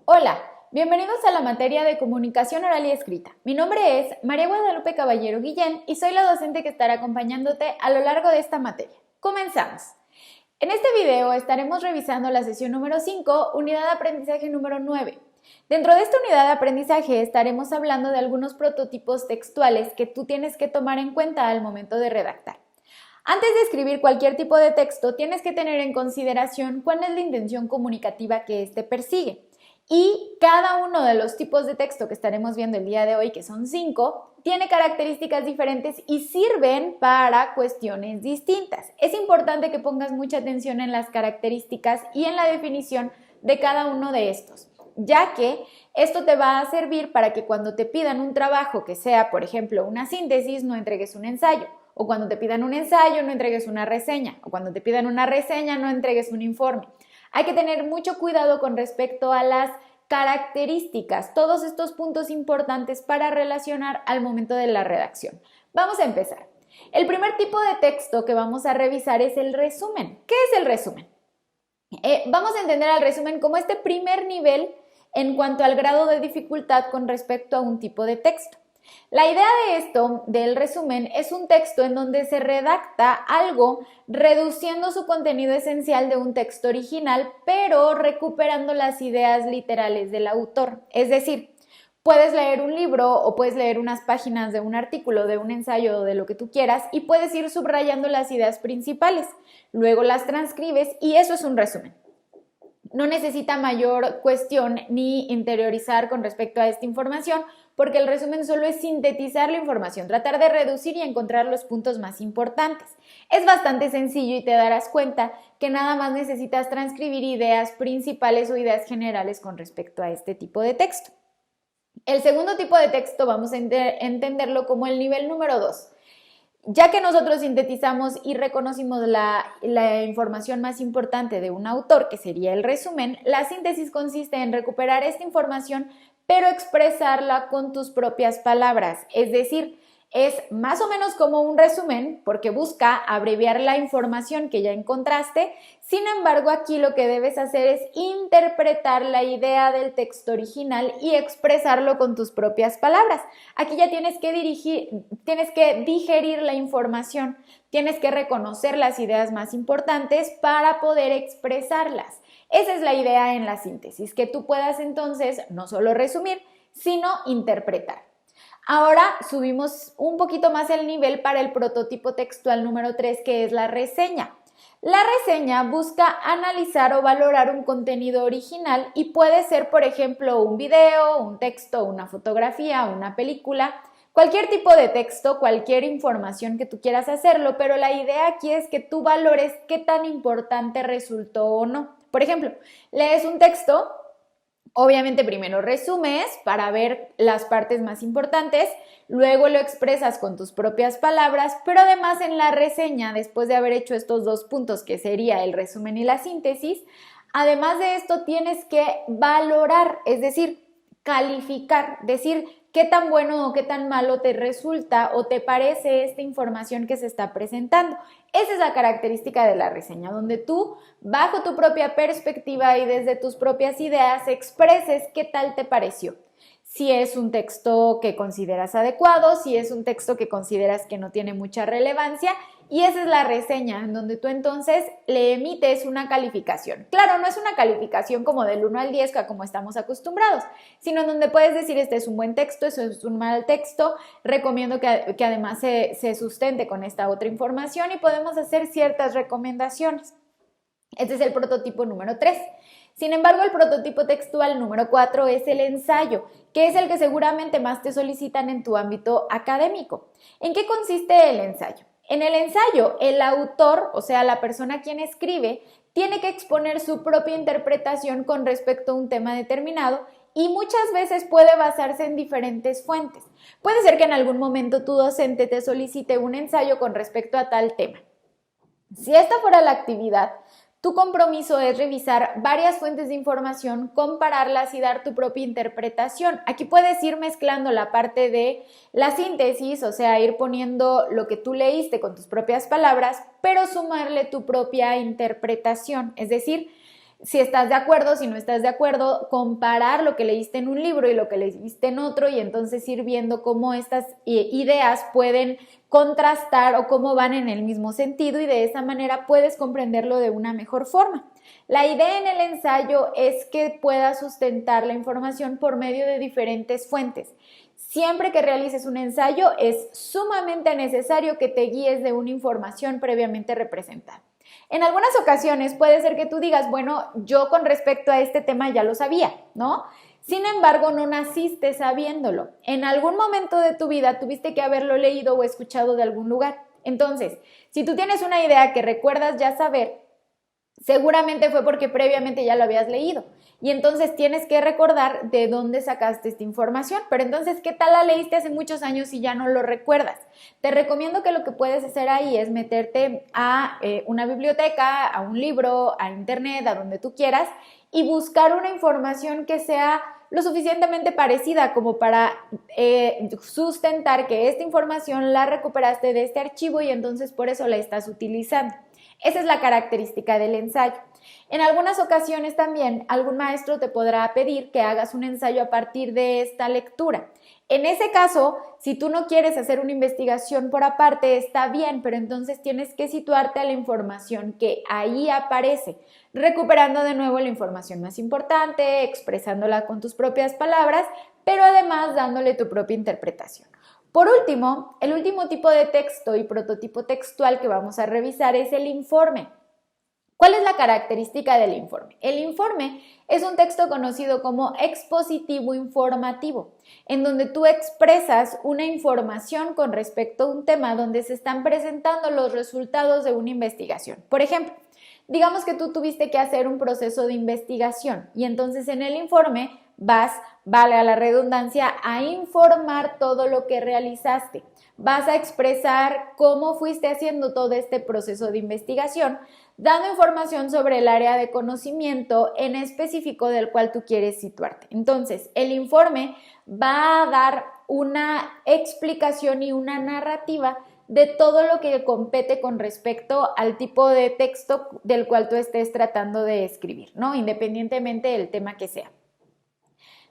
Hola, bienvenidos a la materia de comunicación oral y escrita. Mi nombre es María Guadalupe Caballero Guillén y soy la docente que estará acompañándote a lo largo de esta materia. Comenzamos. En este video estaremos revisando la sesión número 5, unidad de aprendizaje número 9. Dentro de esta unidad de aprendizaje estaremos hablando de algunos prototipos textuales que tú tienes que tomar en cuenta al momento de redactar. Antes de escribir cualquier tipo de texto, tienes que tener en consideración cuál es la intención comunicativa que éste persigue. Y cada uno de los tipos de texto que estaremos viendo el día de hoy, que son 5, tiene características diferentes y sirven para cuestiones distintas. Es importante que pongas mucha atención en las características y en la definición de cada uno de estos, ya que esto te va a servir para que cuando te pidan un trabajo que sea, por ejemplo, una síntesis, no entregues un ensayo. O cuando te pidan un ensayo, no entregues una reseña. O cuando te pidan una reseña, no entregues un informe. Hay que tener mucho cuidado con respecto a las características, todos estos puntos importantes para relacionar al momento de la redacción. Vamos a empezar. El primer tipo de texto que vamos a revisar es el resumen. ¿Qué es el resumen? Vamos a entender al resumen como este primer nivel en cuanto al grado de dificultad con respecto a un tipo de texto. La idea de esto, del resumen, es un texto en donde se redacta algo reduciendo su contenido esencial de un texto original, pero recuperando las ideas literales del autor. Es decir, puedes leer un libro o puedes leer unas páginas de un artículo, de un ensayo o de lo que tú quieras y puedes ir subrayando las ideas principales. Luego las transcribes y eso es un resumen. No necesita mayor cuestión ni interiorizar con respecto a esta información, porque el resumen solo es sintetizar la información, tratar de reducir y encontrar los puntos más importantes. Es bastante sencillo y te darás cuenta que nada más necesitas transcribir ideas principales o ideas generales con respecto a este tipo de texto. El segundo tipo de texto vamos a entenderlo como el nivel número 2. Ya que nosotros sintetizamos y reconocimos la información más importante de un autor, que sería el resumen, la síntesis consiste en recuperar esta información, pero expresarla con tus propias palabras. Es decir, es más o menos como un resumen porque busca abreviar la información que ya encontraste. Sin embargo, aquí lo que debes hacer es interpretar la idea del texto original y expresarlo con tus propias palabras. Aquí ya tienes que digerir la información, tienes que reconocer las ideas más importantes para poder expresarlas. Esa es la idea en la síntesis, que tú puedas entonces no solo resumir, sino interpretar. Ahora subimos un poquito más el nivel para el prototipo textual número 3, que es la reseña. La reseña busca analizar o valorar un contenido original y puede ser, por ejemplo, un video, un texto, una fotografía, una película, cualquier tipo de texto, cualquier información que tú quieras hacerlo, pero la idea aquí es que tú valores qué tan importante resultó o no. Por ejemplo, lees un texto, obviamente primero resumes para ver las partes más importantes, luego lo expresas con tus propias palabras, pero además en la reseña, después de haber hecho estos dos puntos que sería el resumen y la síntesis, además de esto tienes que valorar, es decir, calificar, decir qué tan bueno o qué tan malo te resulta o te parece esta información que se está presentando. Esa es la característica de la reseña, donde tú, bajo tu propia perspectiva y desde tus propias ideas, expreses qué tal te pareció. Si es un texto que consideras adecuado, si es un texto que consideras que no tiene mucha relevancia, y esa es la reseña, en donde tú entonces le emites una calificación. Claro, no es una calificación como del 1 al 10, como estamos acostumbrados, sino en donde puedes decir este es un buen texto, eso es un mal texto, recomiendo que además se sustente con esta otra información y podemos hacer ciertas recomendaciones. Este es el prototipo número 3. Sin embargo, el prototipo textual número 4 es el ensayo, que es el que seguramente más te solicitan en tu ámbito académico. ¿En qué consiste el ensayo? En el ensayo, el autor, o sea, la persona quien escribe, tiene que exponer su propia interpretación con respecto a un tema determinado y muchas veces puede basarse en diferentes fuentes. Puede ser que en algún momento tu docente te solicite un ensayo con respecto a tal tema. Si esta fuera la actividad, tu compromiso es revisar varias fuentes de información, compararlas y dar tu propia interpretación. Aquí puedes ir mezclando la parte de la síntesis, o sea, ir poniendo lo que tú leíste con tus propias palabras, pero sumarle tu propia interpretación. Es decir, si estás de acuerdo, si no estás de acuerdo, comparar lo que leíste en un libro y lo que leíste en otro y entonces ir viendo cómo estas ideas pueden contrastar o cómo van en el mismo sentido y de esa manera puedes comprenderlo de una mejor forma. La idea en el ensayo es que puedas sustentar la información por medio de diferentes fuentes. Siempre que realices un ensayo es sumamente necesario que te guíes de una información previamente representada. En algunas ocasiones puede ser que tú digas, bueno, yo con respecto a este tema ya lo sabía, ¿no? Sin embargo, no naciste sabiéndolo. En algún momento de tu vida tuviste que haberlo leído o escuchado de algún lugar. Entonces, si tú tienes una idea que recuerdas ya saber, seguramente fue porque previamente ya lo habías leído. Y entonces tienes que recordar de dónde sacaste esta información. Pero entonces, ¿qué tal la leíste hace muchos años y ya no lo recuerdas? Te recomiendo que lo que puedes hacer ahí es meterte a una biblioteca, a un libro, a internet, a donde tú quieras y buscar una información que sea lo suficientemente parecida como para sustentar que esta información la recuperaste de este archivo y entonces por eso la estás utilizando. Esa es la característica del ensayo. En algunas ocasiones también algún maestro te podrá pedir que hagas un ensayo a partir de esta lectura. En ese caso, si tú no quieres hacer una investigación por aparte, está bien, pero entonces tienes que situarte a la información que ahí aparece, recuperando de nuevo la información más importante, expresándola con tus propias palabras, pero además dándole tu propia interpretación. Por último, el último tipo de texto y prototipo textual que vamos a revisar es el informe. ¿Cuál es la característica del informe? El informe es un texto conocido como expositivo informativo, en donde tú expresas una información con respecto a un tema donde se están presentando los resultados de una investigación. Por ejemplo, digamos que tú tuviste que hacer un proceso de investigación y entonces en el informe vas, valga la redundancia, a informar todo lo que realizaste. Vas a expresar cómo fuiste haciendo todo este proceso de investigación, dando información sobre el área de conocimiento en específico del cual tú quieres situarte. Entonces, el informe va a dar una explicación y una narrativa de todo lo que compete con respecto al tipo de texto del cual tú estés tratando de escribir, ¿no? Independientemente del tema que sea.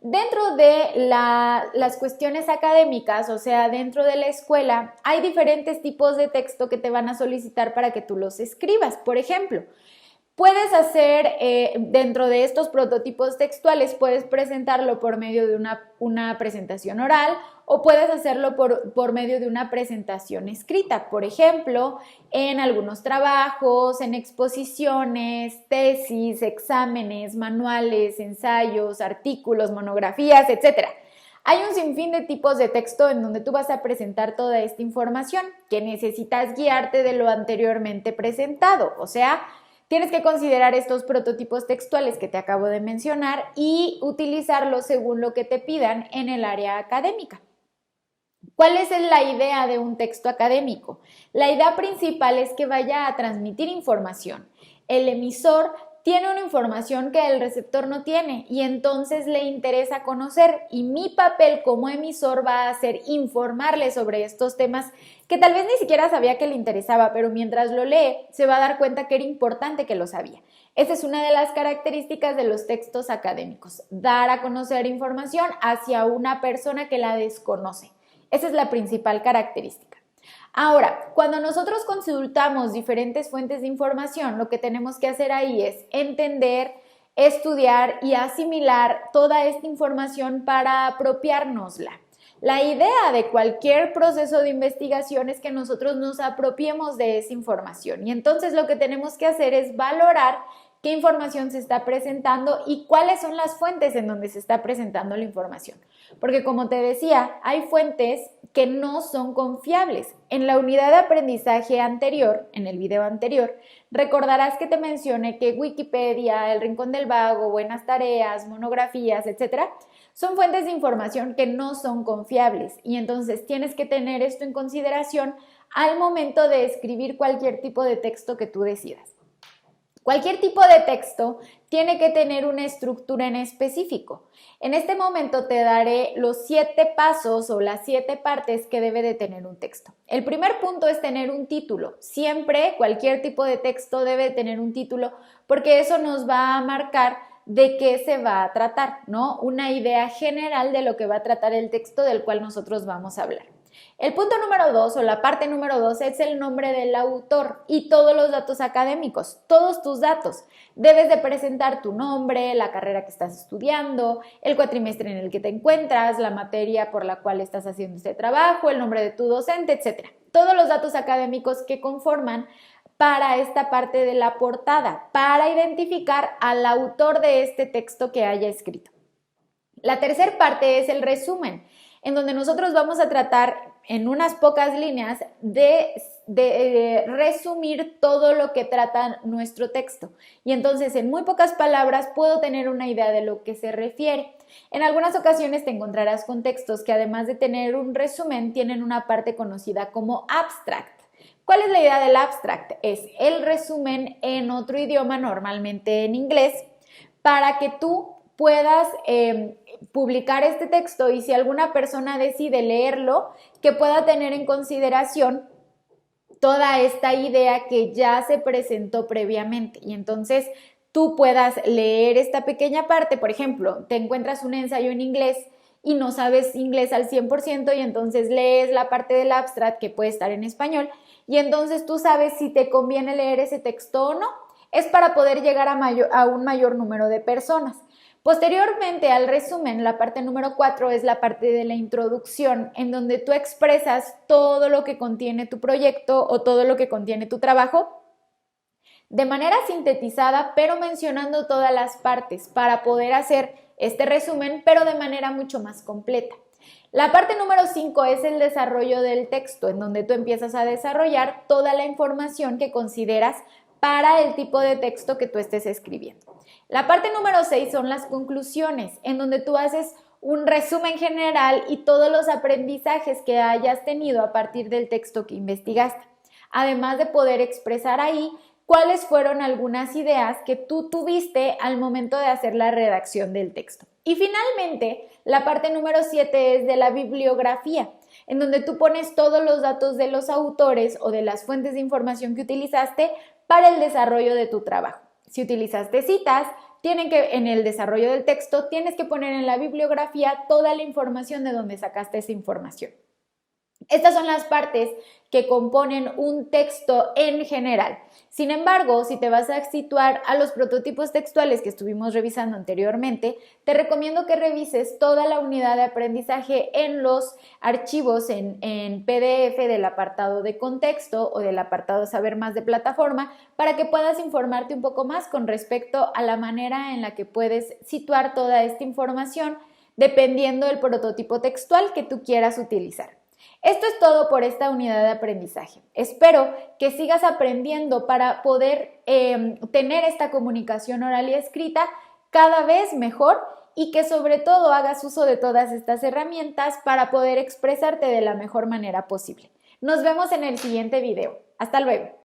Dentro de las cuestiones académicas, o sea, dentro de la escuela, hay diferentes tipos de texto que te van a solicitar para que tú los escribas. Por ejemplo, puedes hacer, dentro de estos prototipos textuales, puedes presentarlo por medio de una presentación oral o puedes hacerlo por medio de una presentación escrita. Por ejemplo, en algunos trabajos, en exposiciones, tesis, exámenes, manuales, ensayos, artículos, monografías, etc. Hay un sinfín de tipos de texto en donde tú vas a presentar toda esta información que necesitas guiarte de lo anteriormente presentado, o sea, tienes que considerar estos prototipos textuales que te acabo de mencionar y utilizarlos según lo que te pidan en el área académica. ¿Cuál es la idea de un texto académico? La idea principal es que vaya a transmitir información. El emisor tiene una información que el receptor no tiene y entonces le interesa conocer y mi papel como emisor va a ser informarle sobre estos temas que tal vez ni siquiera sabía que le interesaba, pero mientras lo lee se va a dar cuenta que era importante que lo sabía. Esa es una de las características de los textos académicos, dar a conocer información hacia una persona que la desconoce. Esa es la principal característica. Ahora, cuando nosotros consultamos diferentes fuentes de información, lo que tenemos que hacer ahí es entender, estudiar y asimilar toda esta información para apropiárnosla. La idea de cualquier proceso de investigación es que nosotros nos apropiemos de esa información y entonces lo que tenemos que hacer es valorar qué información se está presentando y cuáles son las fuentes en donde se está presentando la información. Porque como te decía, hay fuentes que no son confiables. En la unidad de aprendizaje anterior, en el video anterior, recordarás que te mencioné que Wikipedia, El Rincón del Vago, Buenas Tareas, monografías, etcétera, son fuentes de información que no son confiables y entonces tienes que tener esto en consideración al momento de escribir cualquier tipo de texto que tú decidas. Cualquier tipo de texto tiene que tener una estructura en específico. En este momento te daré los 7 pasos o las 7 partes que debe de tener un texto. El primer punto es tener un título. Siempre cualquier tipo de texto debe de tener un título porque eso nos va a marcar de qué se va a tratar, ¿no? Una idea general de lo que va a tratar el texto del cual nosotros vamos a hablar. El punto número 2 o la parte número 2 es el nombre del autor y todos los datos académicos, todos tus datos. Debes de presentar tu nombre, la carrera que estás estudiando, el cuatrimestre en el que te encuentras, la materia por la cual estás haciendo este trabajo, el nombre de tu docente, etc. Todos los datos académicos que conforman para esta parte de la portada, para identificar al autor de este texto que haya escrito. La tercera parte es el resumen, en donde nosotros vamos a tratar en unas pocas líneas de resumir todo lo que trata nuestro texto. Y entonces en muy pocas palabras puedo tener una idea de lo que se refiere. En algunas ocasiones te encontrarás con textos que además de tener un resumen, tienen una parte conocida como abstract. ¿Cuál es la idea del abstract? Es el resumen en otro idioma, normalmente en inglés, para que tú puedas publicar este texto y si alguna persona decide leerlo, que pueda tener en consideración toda esta idea que ya se presentó previamente y entonces tú puedas leer esta pequeña parte. Por ejemplo, te encuentras un ensayo en inglés y no sabes inglés al 100% y entonces lees la parte del abstract que puede estar en español y entonces tú sabes si te conviene leer ese texto o no. Es para poder llegar a un mayor número de personas. Posteriormente al resumen, la parte número 4 es la parte de la introducción, en donde tú expresas todo lo que contiene tu proyecto o todo lo que contiene tu trabajo de manera sintetizada, pero mencionando todas las partes para poder hacer este resumen, pero de manera mucho más completa. La parte número 5 es el desarrollo del texto, en donde tú empiezas a desarrollar toda la información que consideras para el tipo de texto que tú estés escribiendo. La parte número 6 son las conclusiones, en donde tú haces un resumen general y todos los aprendizajes que hayas tenido a partir del texto que investigaste, además de poder expresar ahí cuáles fueron algunas ideas que tú tuviste al momento de hacer la redacción del texto. Y finalmente, la parte número 7 es de la bibliografía, en donde tú pones todos los datos de los autores o de las fuentes de información que utilizaste para el desarrollo de tu trabajo. Si utilizaste citas, en el desarrollo del texto tienes que poner en la bibliografía toda la información de donde sacaste esa información. Estas son las partes que componen un texto en general. Sin embargo, si te vas a situar a los prototipos textuales que estuvimos revisando anteriormente, te recomiendo que revises toda la unidad de aprendizaje en los archivos en PDF del apartado de contexto o del apartado saber más de plataforma para que puedas informarte un poco más con respecto a la manera en la que puedes situar toda esta información dependiendo del prototipo textual que tú quieras utilizar. Esto es todo por esta unidad de aprendizaje. Espero que sigas aprendiendo para poder tener esta comunicación oral y escrita cada vez mejor y que sobre todo hagas uso de todas estas herramientas para poder expresarte de la mejor manera posible. Nos vemos en el siguiente video. Hasta luego.